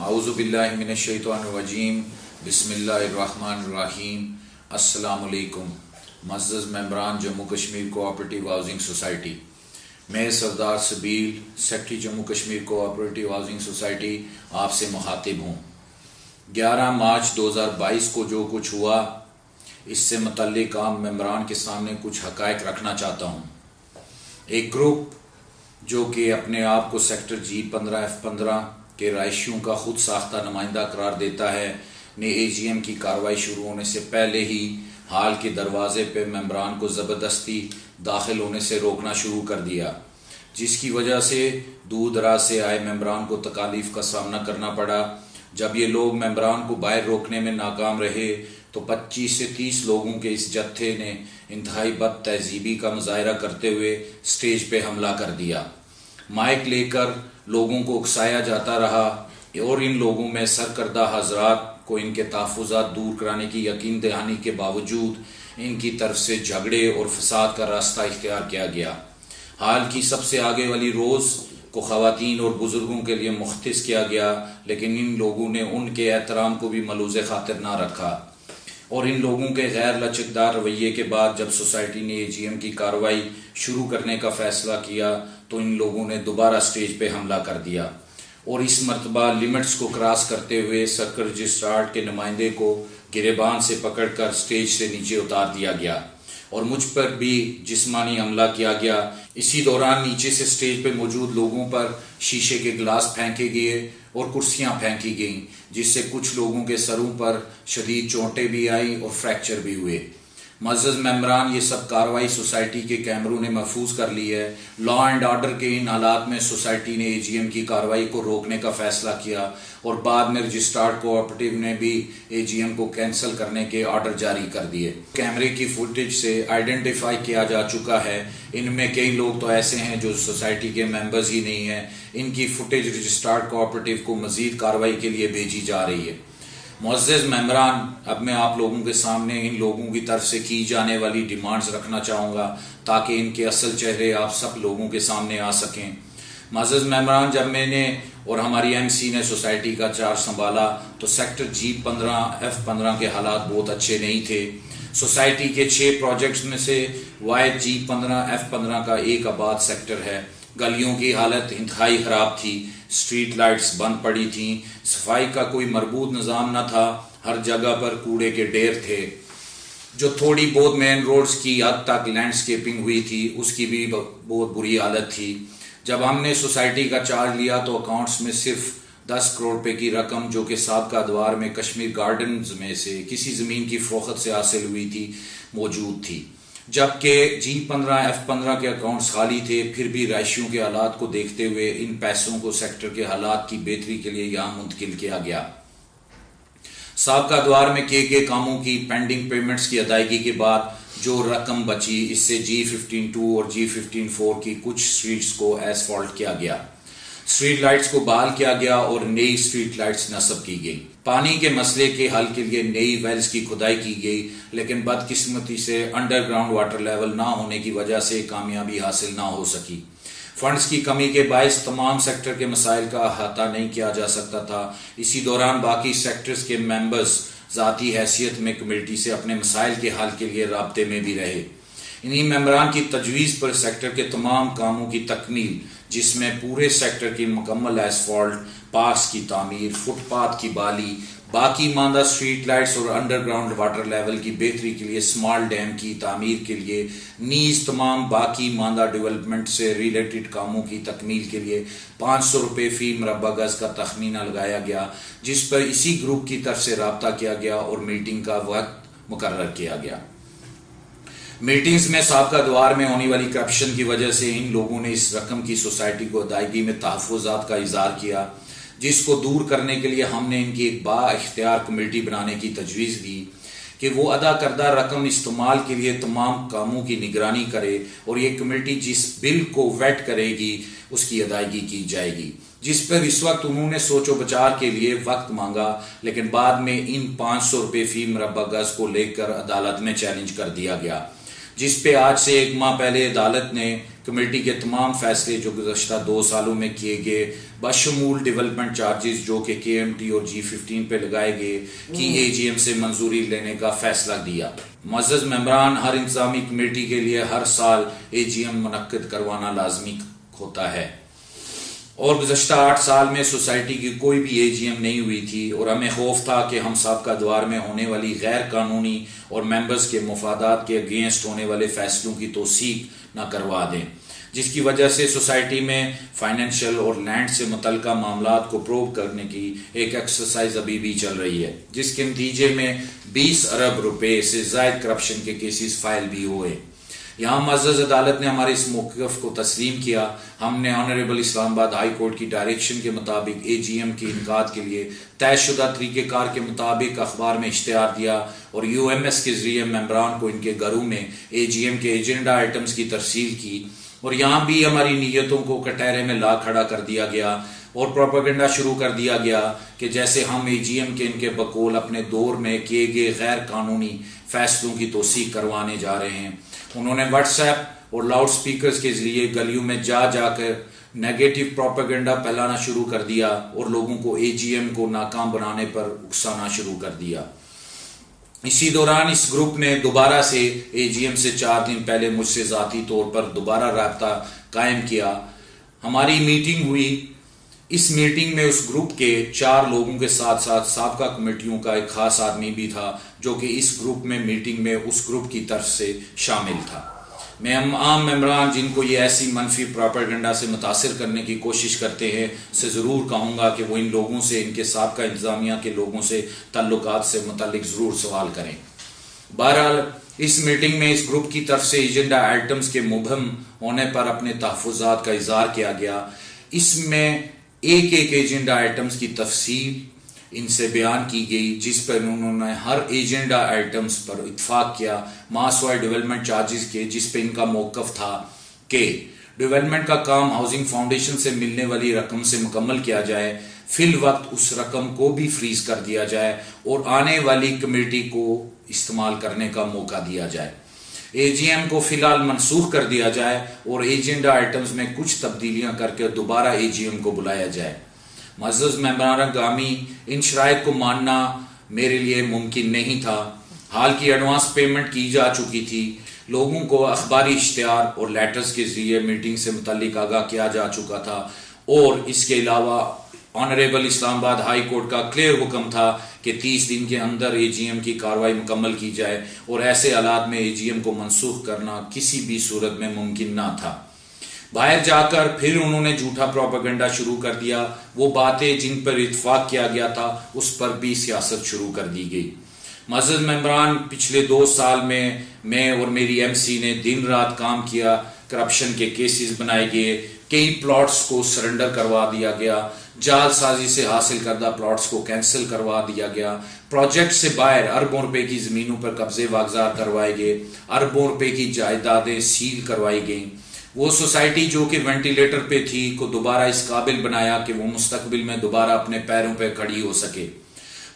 اعوذ باللہ من الشیطان الرجیم بسم اللہ الرحمن الرحیم۔ السلام علیکم معزز ممبران Jammu Kashmir cooperative housing society, میں سردار سبیل secretary Jammu Kashmir cooperative housing society آپ سے مخاطب ہوں۔ 11 مارچ 2022 کو جو کچھ ہوا اس سے متعلق عام ممبران کے سامنے کچھ حقائق رکھنا چاہتا ہوں۔ ایک گروپ جو کہ اپنے آپ کو سیکٹر G15F15 کے رہائشیوں کا خود ساختہ نمائندہ قرار دیتا ہے نے AGM کی کارروائی شروع ہونے سے پہلے ہی ہال کے دروازے پہ ممبران کو زبردستی داخل ہونے سے روکنا شروع کر دیا، جس کی وجہ سے دور دراز سے آئے ممبران کو تکالیف کا سامنا کرنا پڑا۔ جب یہ لوگ ممبران کو باہر روکنے میں ناکام رہے تو 25 سے 30 لوگوں کے اس جتھے نے انتہائی بد تہذیبی کا مظاہرہ کرتے ہوئے سٹیج پہ حملہ کر دیا۔ مائک لے کر لوگوں کو اکسایا جاتا رہا اور ان لوگوں میں سرکردہ حضرات کو ان کے تحفظات دور کرانے کی یقین دہانی کے باوجود ان کی طرف سے جھگڑے اور فساد کا راستہ اختیار کیا گیا۔ حال کی سب سے آگے والی روز کو خواتین اور بزرگوں کے لیے مختص کیا گیا، لیکن ان لوگوں نے ان کے احترام کو بھی ملوث خاطر نہ رکھا، اور ان لوگوں کے غیر لچکدار رویے کے بعد جب سوسائٹی نے AGM کی کارروائی شروع کرنے کا فیصلہ کیا تو ان لوگوں نے دوبارہ سٹیج پہ حملہ کر دیا، اور اس مرتبہ لیمٹس کو کراس کرتے ہوئے سرکل رجسٹرار کے نمائندے کو گریبان سے پکڑ کر سٹیج سے نیچے اتار دیا گیا اور مجھ پر بھی جسمانی حملہ کیا گیا۔ اسی دوران نیچے سے سٹیج پہ موجود لوگوں پر شیشے کے گلاس پھینکے گئے اور کرسیاں پھینکی گئیں، جس سے کچھ لوگوں کے سروں پر شدید چوٹیں بھی آئیں اور فریکچر بھی ہوئے۔ معزز ممبران، یہ سب کارروائی سوسائٹی کے کیمروں نے محفوظ کر لی ہے۔ لا اینڈ آرڈر کے ان حالات میں سوسائٹی نے AGM کی کارروائی کو روکنے کا فیصلہ کیا اور بعد میں رجسٹرارڈ کوآپریٹیو نے بھی AGM کو کینسل کرنے کے آرڈر جاری کر دیے۔ کیمرے کی فوٹیج سے آئیڈینٹیفائی کیا جا چکا ہے، ان میں کئی لوگ تو ایسے ہیں جو سوسائٹی کے ممبرز ہی نہیں ہیں۔ ان کی فوٹیج رجسٹرارڈ کوآپریٹیو کو مزید کارروائی کے لیے بھیجی جا رہی ہے۔ معزز ممبران، اب میں آپ لوگوں کے سامنے ان لوگوں کی طرف سے کی جانے والی ڈیمانڈز رکھنا چاہوں گا تاکہ ان کے اصل چہرے آپ سب لوگوں کے سامنے آ سکیں۔ معزز ممبران، جب میں نے اور ہماری MC نے سوسائٹی کا چارج سنبھالا تو سیکٹر G15F15 کے حالات بہت اچھے نہیں تھے۔ سوسائٹی کے 6 پروجیکٹس میں سے واحد G15F15 کا ایک آباد سیکٹر ہے۔ گلیوں کی حالت انتہائی خراب تھی، سٹریٹ لائٹس بند پڑی تھیں، صفائی کا کوئی مربوط نظام نہ تھا، ہر جگہ پر کوڑے کے ڈھیر تھے۔ جو تھوڑی بہت مین روڈز کی حد تک لینڈسکیپنگ ہوئی تھی اس کی بھی بہت بری حالت تھی۔ جب ہم نے سوسائٹی کا چارج لیا تو اکاؤنٹس میں صرف 10 کروڑ روپے کی رقم جو کہ سابقہ ادوار میں کشمیر گارڈنز میں سے کسی زمین کی فروخت سے حاصل ہوئی تھی موجود تھی، جبکہ G15F15 کے اکاؤنٹس خالی تھے۔ پھر بھی رہائشیوں کے حالات کو دیکھتے ہوئے ان پیسوں کو سیکٹر کے حالات کی بہتری کے لیے یہاں منتقل کیا گیا۔ سابقہ ادوار میں کیے گئے کاموں کی پینڈنگ پیمنٹس کی ادائیگی کے بعد جو رقم بچی اس سے G15-2 اور G15-4 کی کچھ سٹریٹس کو ایسفالٹ کیا گیا، سٹریٹ لائٹس کو بحال کیا گیا اور نئی سٹریٹ لائٹس نصب کی گئی۔ پانی کے مسئلے کے حل کے لیے نئی ویلز کی کھدائی کی گئی، لیکن بدقسمتی سے انڈر گراؤنڈ واٹر لیول نہ ہونے کی وجہ سے کامیابی حاصل نہ ہو سکی۔ فنڈز کی کمی کے باعث تمام سیکٹر کے مسائل کا احاطہ نہیں کیا جا سکتا تھا۔ اسی دوران باقی سیکٹرز کے ممبرز ذاتی حیثیت میں کمیٹی سے اپنے مسائل کے حل کے لیے رابطے میں بھی رہے۔ انہی ممبران کی تجویز پر سیکٹر کے تمام کاموں کی تکمیل، جس میں پورے سیکٹر کی مکمل ایسفالٹ، پارکس کی تعمیر، فٹ پاتھ کی بحالی، باقی ماندہ سٹریٹ لائٹس اور انڈر گراؤنڈ واٹر لیول کی بہتری کے لیے اسمال ڈیم کی تعمیر کے لیے، نیز تمام باقی ماندہ ڈیولپمنٹ سے ریلیٹڈ کاموں کی تکمیل کے لیے 500 روپے فی مربع گز کا تخمینہ لگایا گیا، جس پر اسی گروپ کی طرف سے رابطہ کیا گیا اور میٹنگ کا وقت مقرر کیا گیا۔ میٹنگز میں سابقہ ادوار میں ہونے والی کرپشن کی وجہ سے ان لوگوں نے اس رقم کی سوسائٹی کو ادائیگی میں تحفظات کا اظہار کیا، جس کو دور کرنے کے لیے ہم نے ان کی ایک با اختیار کمیٹی بنانے کی تجویز دی کہ وہ ادا کردہ رقم استعمال کے لیے تمام کاموں کی نگرانی کرے اور یہ کمیٹی جس بل کو ویٹ کرے گی اس کی ادائیگی کی جائے گی، جس پر اس وقت انہوں نے سوچ و بچار کے لیے وقت مانگا، لیکن بعد میں ان 500 روپے فی مربع گز کو لے کر عدالت میں چیلنج کر دیا گیا، جس پہ آج سے 1 ماہ پہلے عدالت نے کمیٹی کے تمام فیصلے جو گزشتہ 2 سالوں میں کیے گئے بشمول ڈیولپمنٹ چارجز جو کہ KMT اور G15 پہ لگائے گئے کی AGM سے منظوری لینے کا فیصلہ دیا۔ معزز ممبران، ہر انتظامی کمیٹی کے لیے ہر سال AGM منعقد کروانا لازمی ہوتا ہے، اور گزشتہ 8 سال میں سوسائٹی کی کوئی بھی AGM نہیں ہوئی تھی، اور ہمیں خوف تھا کہ ہم سابقہ دوار میں ہونے والی غیر قانونی اور ممبرز کے مفادات کے اگینسٹ ہونے والے فیصلوں کی توثیق نہ کروا دیں، جس کی وجہ سے سوسائٹی میں فائنینشیل اور لینڈ سے متعلقہ معاملات کو پروو کرنے کی ایک ایکسرسائز ابھی بھی چل رہی ہے، جس کے نتیجے میں 20 ارب روپے سے زائد کرپشن کے کیسز فائل بھی ہوئے۔ یہاں معزز عدالت نے ہمارے اس موقف کو تسلیم کیا۔ ہم نے آنریبل اسلام آباد ہائی کورٹ کی ڈائریکشن کے مطابق AGM کے انعقاد کے لیے طے شدہ طریقہ کار کے مطابق اخبار میں اشتہار دیا، اور UMS کے ذریعے ممبران کو ان کے گھروں میں AGM کے ایجنڈا آئٹمز کی ترسیل کی، اور یہاں بھی ہماری نیتوں کو کٹہرے میں لا کھڑا کر دیا گیا اور پروپیگنڈا شروع کر دیا گیا کہ جیسے ہم AGM کے ان کے بقول اپنے دور میں کیے گئے غیر قانونی فیصلوں کی توثیق کروانے جا رہے ہیں۔ انہوں نے واٹس ایپ اور لاؤڈ سپیکرز کے ذریعے گلیوں میں جا کر نیگیٹو پروپیگنڈا پھیلانا شروع کر دیا اور لوگوں کو AGM کو ناکام بنانے پر اکسانا شروع کر دیا۔ اسی دوران اس گروپ نے دوبارہ سے AGM سے 4 دن پہلے مجھ سے ذاتی طور پر دوبارہ رابطہ قائم کیا۔ ہماری میٹنگ ہوئی۔ اس میٹنگ میں اس گروپ کے 4 لوگوں کے ساتھ ساتھ سابقہ کمیٹیوں کا ایک خاص آدمی بھی تھا جو کہ اس گروپ میں میٹنگ میں اس گروپ کی طرف سے شامل تھا۔ میں عام ممبران جن کو یہ ایسی منفی پروپیگنڈا سے متاثر کرنے کی کوشش کرتے ہیں سے ضرور کہوں گا کہ وہ ان لوگوں سے، ان کے سابقہ انتظامیہ کے لوگوں سے تعلقات سے متعلق ضرور سوال کریں۔ بہرحال اس میٹنگ میں اس گروپ کی طرف سے ایجنڈا آئٹمز کے مبہم ہونے پر اپنے تحفظات کا اظہار کیا گیا۔ اس میں ایک ایجنڈا آئٹمز کی تفصیل ان سے بیان کی گئی، جس پر انہوں نے ہر ایجنڈا آئٹمز پر اتفاق کیا ماسوائے ڈیولپمنٹ چارجز کے، جس پہ ان کا موقف تھا کہ ڈیولپمنٹ کا کام ہاؤسنگ فاؤنڈیشن سے ملنے والی رقم سے مکمل کیا جائے، فی الوقت اس رقم کو بھی فریز کر دیا جائے اور آنے والی کمیٹی کو استعمال کرنے کا موقع دیا جائے۔ AGM کو فی الحال منسوخ کر دیا جائے اور ایجنڈا آئٹمز میں کچھ تبدیلیاں کر کے دوبارہ AGM کو بلایا جائے۔ معزز ممبران گرامی، ان شرائط کو ماننا میرے لیے ممکن نہیں تھا۔ حال کی ایڈوانس پیمنٹ کی جا چکی تھی، لوگوں کو اخباری اشتہار اور لیٹرز کے ذریعے میٹنگ سے متعلق آگاہ کیا جا چکا تھا، اور اس کے علاوہ آنریبل اسلام آباد ہائی کورٹ کا کلیئر حکم تھا کہ 30 دن کے اندر AGM کی کارروائی مکمل کی جائے، اور ایسے حالات میں AGM کو منسوخ کرنا کسی بھی صورت میں ممکن نہ تھا۔ باہر جا کر پھر انہوں نے جھوٹا پروپیگنڈا شروع کر دیا۔ وہ باتیں جن پر اتفاق کیا گیا تھا اس پر بھی سیاست شروع کر دی گئی۔ معزز ممبران، پچھلے 2 سال میں اور میری MC نے دن رات کام کیا، کرپشن کے کیسز بنائے گئے، کئی پلاٹس کو سرنڈر کروا دیا گیا، جعل سازی سے حاصل کردہ پلاٹس کو کینسل کروا دیا گیا، پروجیکٹ سے باہر اربوں روپے کی زمینوں پر قبضے واگزار کروائے گئے، اربوں روپے کی جائیدادیں سیل کروائی گئیں۔ وہ سوسائٹی جو کہ وینٹیلیٹر پہ تھی کو دوبارہ اس قابل بنایا کہ وہ مستقبل میں دوبارہ اپنے پیروں پہ کھڑی ہو سکے۔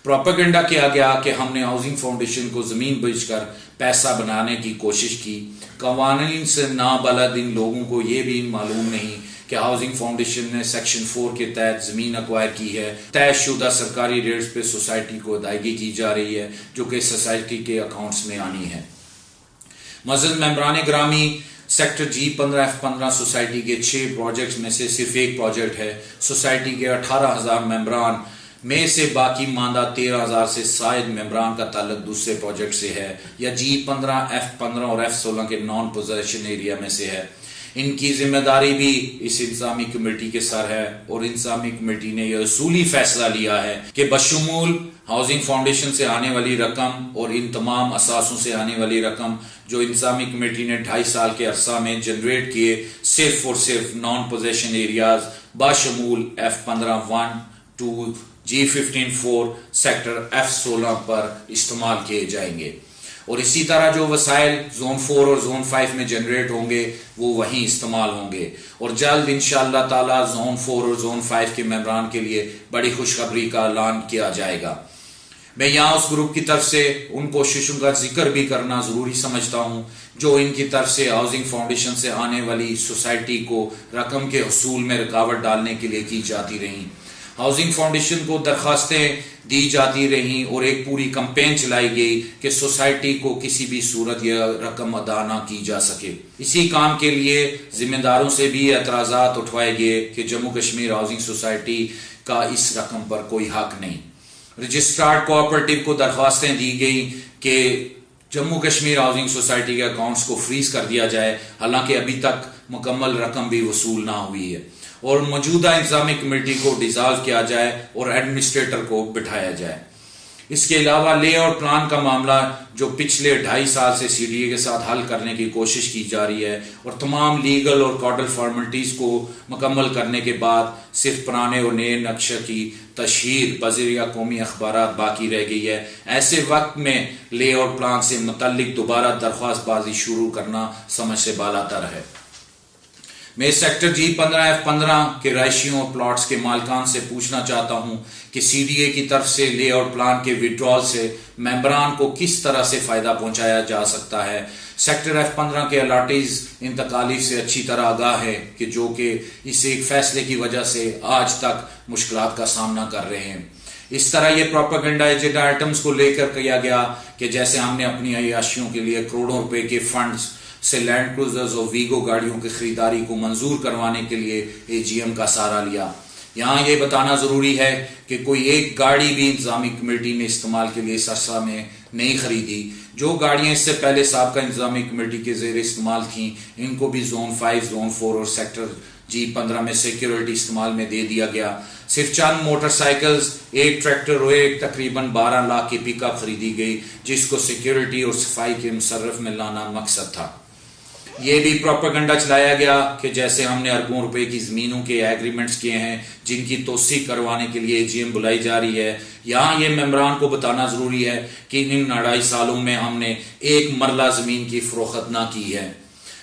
پروپیگنڈا کیا گیا کہ ہم نے ہاؤسنگ فاؤنڈیشن کو زمین بیچ کر پیسہ بنانے کی کوشش کی۔ قوانین سے نابلد ان لوگوں کو یہ بھی معلوم نہیں کہ ہاؤسنگ فاؤنڈیشن نے سیکشن 4 کے تحت زمین ایکوائر کی ہے، طے شدہ سرکاری ریٹس پہ سوسائٹی کو ادائیگی کی جا رہی ہے جو کہ سوسائٹی کے اکاؤنٹس میں آنی ہے۔ معزز ممبران گرامی، سیکٹر G15F15 سوسائٹی کے 6 پروجیکٹس میں سے صرف ایک پروجیکٹ ہے۔ سوسائٹی کے 18,000 ممبران میں سے باقی ماندہ 13,000 سے زائد ممبران کا تعلق دوسرے پروجیکٹ سے ہے یا G15F15 اور F16 کے نان پوزیشن ایریا میں سے ہے۔ ان کی ذمہ داری بھی اس انتظامی کمیٹی کے سر ہے، اور انتظامی کمیٹی نے یہ اصولی فیصلہ لیا ہے کہ بشمول ہاؤسنگ فاؤنڈیشن سے آنے والی رقم اور ان تمام اثاثوں سے آنے والی رقم جو انتظامی کمیٹی نے 2.5 سال کے عرصہ میں جنریٹ کیے، صرف اور صرف نان پوزیشن ایریاز بشمول F15(1) 2 G15(4) سیکٹر F16 پر استعمال کیے جائیں گے، اور اسی طرح جو وسائل زون 4 اور زون 5 میں جنریٹ ہوں گے وہ وہیں استعمال ہوں گے، اور جلد انشاءاللہ تعالی زون 4 اور زون 5 کے ممبران کے لیے بڑی خوشخبری کا اعلان کیا جائے گا۔ میں یہاں اس گروپ کی طرف سے ان کوششوں کا ذکر بھی کرنا ضروری سمجھتا ہوں جو ان کی طرف سے ہاؤسنگ فاؤنڈیشن سے آنے والی سوسائٹی کو رقم کے حصول میں رکاوٹ ڈالنے کے لیے کی جاتی رہیں۔ ہاؤسنگ فاؤنڈیشن کو درخواستیں دی جاتی رہیں اور ایک پوری کمپین چلائی گئی کہ سوسائٹی کو کسی بھی صورت یہ رقم ادا نہ کی جا سکے۔ اسی کام کے لیے ذمہ داروں سے بھی اعتراضات اٹھوائے گئے کہ جموں کشمیر ہاؤسنگ سوسائٹی کا اس رقم پر کوئی حق نہیں۔ رجسٹرارڈ کوآپریٹو کو درخواستیں دی گئی کہ جموں کشمیر ہاؤسنگ سوسائٹی کے اکاؤنٹس کو فریز کر دیا جائے، حالانکہ ابھی تک مکمل رقم بھی وصول نہ ہوئی ہے، اور موجودہ انتظامی کمیٹی کو ڈیزالو کیا جائے اور ایڈمنسٹریٹر کو بٹھایا جائے۔ اس کے علاوہ لے آؤٹ پلان کا معاملہ جو پچھلے 2.5 سال سے سی ڈی اے کے ساتھ حل کرنے کی کوشش کی جا رہی ہے، اور تمام لیگل اور کاڈل فارمیلٹیز کو مکمل کرنے کے بعد صرف پرانے اور نئے نقشے کی تشہیر بذریعہ قومی اخبارات باقی رہ گئی ہے۔ ایسے وقت میں لے آؤٹ پلان سے متعلق دوبارہ درخواست بازی شروع کرنا سمجھ سے بالاتر ہے۔ میں سیکٹر G15F15 کے رہائشیوں اور پلاٹس کے مالکان سے پوچھنا چاہتا ہوں کہ سی ڈی اے کی طرف سے لے آؤٹ پلان کے وڈرال سے ممبران کو کس طرح سے فائدہ پہنچایا جا سکتا ہے۔ سیکٹر F15 کے الاٹیز ان تکالیف سے اچھی طرح آگاہ ہے کہ جو کہ اس ایک فیصلے کی وجہ سے آج تک مشکلات کا سامنا کر رہے ہیں۔ اس طرح یہ پروپیگنڈا ایجنڈا آئٹمز کو لے کر کیا گیا کہ جیسے ہم نے اپنی عیاشیوں کے لیے کروڑوں روپے کے فنڈز سے لینڈ کروزرز اور ویگو گاڑیوں کی خریداری کو منظور کروانے کے لیے اے جی ایم کا سہارا لیا۔ یہاں یہ بتانا ضروری ہے کہ کوئی ایک گاڑی بھی انتظامی کمیٹی نے استعمال کے لیے سرسا میں نہیں خریدی۔ جو گاڑیاں اس سے پہلے سابقہ انتظامی کمیٹی کے زیر استعمال تھیں، ان کو بھی زون 5، زون 4 اور سیکٹر G15 میں سیکیورٹی استعمال میں دے دیا گیا۔ صرف چند موٹر سائیکلز، ایک ٹریکٹر اور ایک تقریباً 12 لاکھ کی پک اپ خریدی گئی، جس کو سیکیورٹی اور صفائی کے مصرف میں لانا مقصد تھا۔ یہ بھی پروپیگنڈا چلایا گیا کہ جیسے ہم نے اربوں روپے کی زمینوں کے ایگریمنٹس کیے ہیں جن کی توسیع کروانے کے لیے اے جی ایم بلائی جا رہی ہے۔ یہاں یہ ممبران کو بتانا ضروری ہے کہ ان 2.5 سالوں میں ہم نے ایک مرلہ زمین کی فروخت نہ کی ہے۔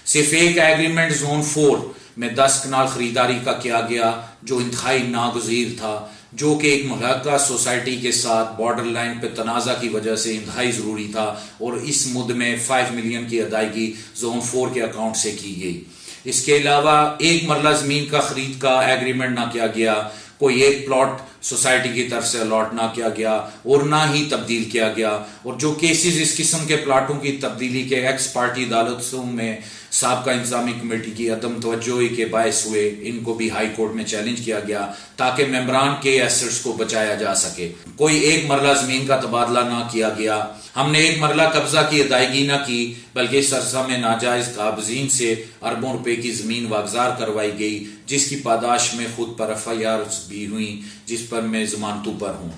صرف ایک ایگریمنٹ زون 4 میں 10 کنال خریداری کا کیا گیا جو انتہائی ناگزیر تھا، جو کہ ایک ملحقہ سوسائٹی کے ساتھ بارڈر لائن پہ تنازع کی وجہ سے انتہائی ضروری تھا، اور اس مد میں 5 ملین کی ادائیگی زون 4 کے اکاؤنٹ سے کی گئی۔ اس کے علاوہ ایک مرلہ زمین کا خرید کا ایگریمنٹ نہ کیا گیا، کوئی ایک پلاٹ سوسائٹی کی طرف سے الاٹ نہ کیا گیا اور نہ ہی تبدیل کیا گیا، اور جو کیسز اس قسم کے پلاٹوں کی تبدیلی کے ایکس پارٹی عدالتوں میں سابقہ انتظامی کمیٹی کی عدم توجہی کے باعث ہوئے، ان کو بھی ہائی کورٹ میں چیلنج کیا گیا تاکہ ممبران کے ایسٹس کو بچایا جا سکے۔ کوئی ایک مرلہ زمین کا تبادلہ نہ کیا گیا۔ ہم نے ایک مرلہ قبضہ کی ادائیگی نہ کی، بلکہ سرسا میں ناجائز قابضین سے اربوں روپے کی زمین واگزار کروائی گئی، جس کی پاداش میں خود پر FIRs بھی ہوئیں، جس پر میں ضمانتوں پر ہوں۔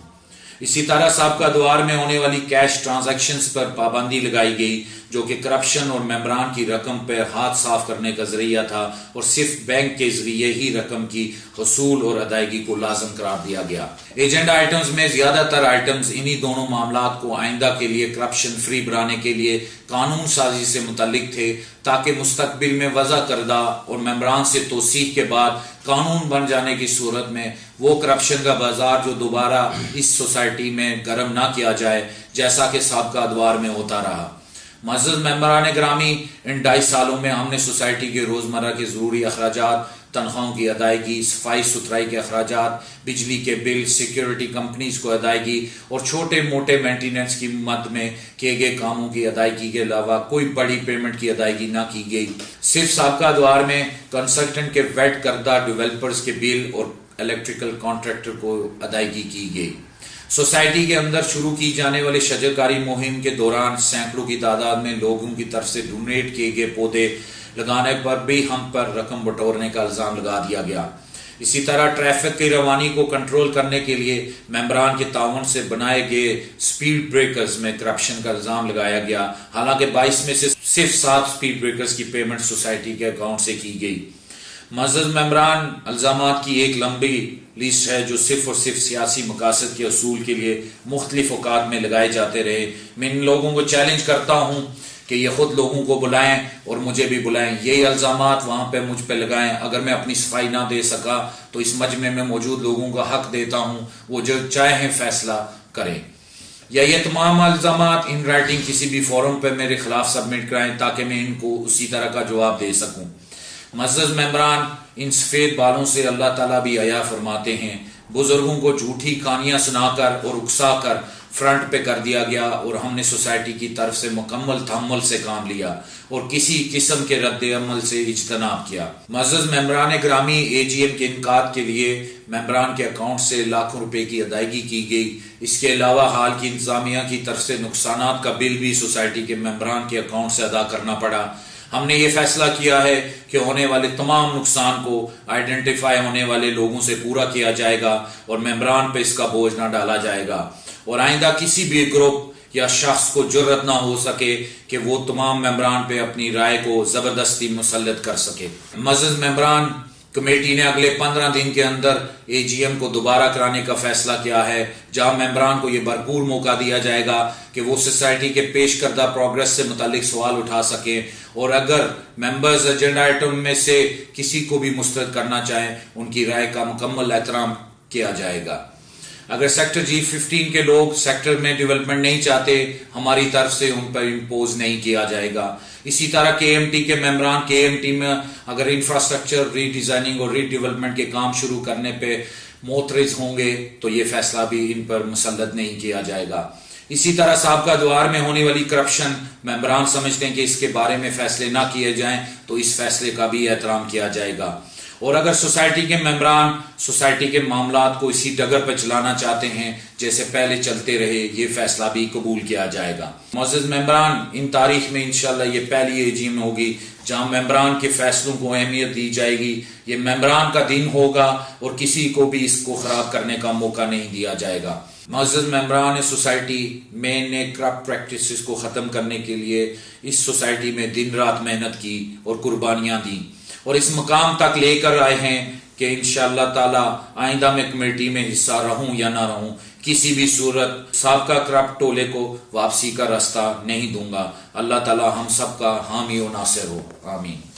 اسی طرح سابقہ دوار میں ہونے والی کیش ٹرانزیکشنز پر پابندی لگائی گئی، جو کہ کرپشن اور ممبران کی رقم پر ہاتھ صاف کرنے کا ذریعہ تھا، اور صرف بینک کے ذریعے ہی رقم کی حصول اور ادائیگی کو لازم قرار دیا گیا۔ ایجنڈا آئٹمز میں زیادہ تر آئٹمز انہی دونوں معاملات کو آئندہ کے لیے کرپشن فری بنانے کے لیے قانون سازی سے متعلق تھے، تاکہ مستقبل میں وضع کردہ اور ممبران سے توثیق کے بعد قانون بن جانے کی صورت میں وہ کرپشن کا بازار جو دوبارہ اس سوسائٹی میں گرم نہ کیا جائے، جیسا کہ سابقہ ادوار میں ہوتا رہا۔ معزز ممبران گرامی، ان 2.5 سالوں میں ہم نے سوسائٹی کے روزمرہ کے ضروری اخراجات، تنخواہوں کی ادائیگی، صفائی ستھرائی کے اخراجات، بجلی کے بل، سیکیورٹی کمپنیز کو ادائیگی اور چھوٹے موٹے مینٹیننس کی مد میں کیے گئے کاموں کی ادائیگی کے علاوہ کوئی بڑی پیمنٹ کی ادائیگی نہ کی گئی۔ صرف سابقہ ادوار میں کنسلٹنٹ کے ویٹ کردہ ڈیولپرز کے بل اور الیکٹریکل کانٹریکٹر کو ادائیگی کی گئی۔ سوسائٹی کے اندر شروع کی جانے والے شجرکاری مہم کے دوران سینکڑوں کی تعداد میں لوگوں کی طرف سے ڈونیٹ کیے گئے پودے لگانے پر بھی ہم پر رقم بٹورنے کا الزام لگا دیا گیا۔ اسی طرح ٹریفک کی روانی کو کنٹرول کرنے کے لیے ممبران کے تعاون سے بنائے گئے سپیڈ بریکرز میں کرپشن کا الزام لگایا گیا، حالانکہ 22 میں سے صرف 7 سپیڈ بریکرز کی پیمنٹ سوسائٹی کے اکاؤنٹ سے کی گئی۔ معزز ممبران، الزامات کی ایک لمبی لسٹ ہے جو صرف اور صرف سیاسی مقاصد کے حصول کے لیے مختلف اوقات میں لگائے جاتے رہے۔ میں ان لوگوں کو چیلنج کرتا ہوں کہ یہ خود لوگوں کو بلائیں اور مجھے بھی بلائیں، یہی الزامات وہاں پہ مجھ پہ لگائیں۔ اگر میں اپنی صفائی نہ دے سکا تو اس مجمع میں موجود لوگوں کا حق دیتا ہوں، وہ جو چاہیں فیصلہ کریں۔ یا یہ تمام الزامات ان رائٹنگ کسی بھی فورم پہ میرے خلاف سبمٹ کرائیں تاکہ میں ان کو اسی طرح کا جواب دے سکوں۔ معزز ممبران، ان سفید بالوں سے اللہ تعالیٰ بھی حیا فرماتے ہیں۔ بزرگوں کو جھوٹی کہانیاں سنا کر اور اکسا کر فرنٹ پہ کر دیا گیا اور ہم نے سوسائٹی کی طرف سے مکمل تحمل سے کام لیا اور کسی قسم کے رد عمل سے اجتناب کیا۔ معزز ممبران گرامی، AGM کے انعقاد کے لیے ممبران کے اکاؤنٹ سے لاکھوں روپے کی ادائیگی کی گئی۔ اس کے علاوہ حال کی انتظامیہ کی طرف سے نقصانات کا بل بھی سوسائٹی کے ممبران کے اکاؤنٹ سے ادا کرنا پڑا۔ ہم نے یہ فیصلہ کیا ہے کہ ہونے والے تمام نقصان کو آئیڈینٹیفائی ہونے والے لوگوں سے پورا کیا جائے گا اور ممبران پہ اس کا بوجھ نہ ڈالا جائے گا، اور آئندہ کسی بھی گروپ یا شخص کو جرأت نہ ہو سکے کہ وہ تمام ممبران پہ اپنی رائے کو زبردستی مسلط کر سکے۔ معزز ممبران، کمیٹی نے اگلے 15 دن کے اندر AGM کو دوبارہ کرانے کا فیصلہ کیا ہے، جہاں ممبران کو یہ بھرپور موقع دیا جائے گا کہ وہ سوسائٹی کے پیش کردہ پروگرس سے متعلق سوال اٹھا سکیں، اور اگر ممبرز ایجنڈا آئٹم میں سے کسی کو بھی مسترد کرنا چاہیں ان کی رائے کا مکمل احترام کیا جائے گا۔ اگر سیکٹر G15 کے لوگ سیکٹر میں ڈیولپمنٹ نہیں چاہتے، ہماری طرف سے ان پر امپوز نہیں کیا جائے گا۔ اسی طرح KMT کے ممبران KMT میں اگر انفراسٹرکچر ری ڈیزائننگ اور ری ڈیولپمنٹ کے کام شروع کرنے پہ معترض ہوں گے تو یہ فیصلہ بھی ان پر مسلط نہیں کیا جائے گا۔ اسی طرح سابقہ دوار میں ہونے والی کرپشن، ممبران سمجھتے ہیں کہ اس کے بارے میں فیصلے نہ کیے جائیں تو اس فیصلے کا بھی احترام کیا جائے گا، اور اگر سوسائٹی کے ممبران سوسائٹی کے معاملات کو اسی ڈگر پہ چلانا چاہتے ہیں جیسے پہلے چلتے رہے، یہ فیصلہ بھی قبول کیا جائے گا۔ معزز ممبران، ان تاریخ میں انشاءاللہ یہ پہلی AGM ہوگی جہاں ممبران کے فیصلوں کو اہمیت دی جائے گی۔ یہ ممبران کا دن ہوگا اور کسی کو بھی اس کو خراب کرنے کا موقع نہیں دیا جائے گا۔ معزز ممبران سوسائٹی، میں نے کرپٹ پریکٹسز کو ختم کرنے کے لیے اس سوسائٹی میں دن رات محنت کی اور قربانیاں دیں اور اس مقام تک لے کر آئے ہیں کہ انشاءاللہ تعالی آئندہ میں کمیٹی میں حصہ رہوں یا نہ رہوں، کسی بھی صورت سابقہ کرپٹ ٹولے کو واپسی کا راستہ نہیں دوں گا۔ اللہ تعالی ہم سب کا حامی و ناصر ہو، آمین۔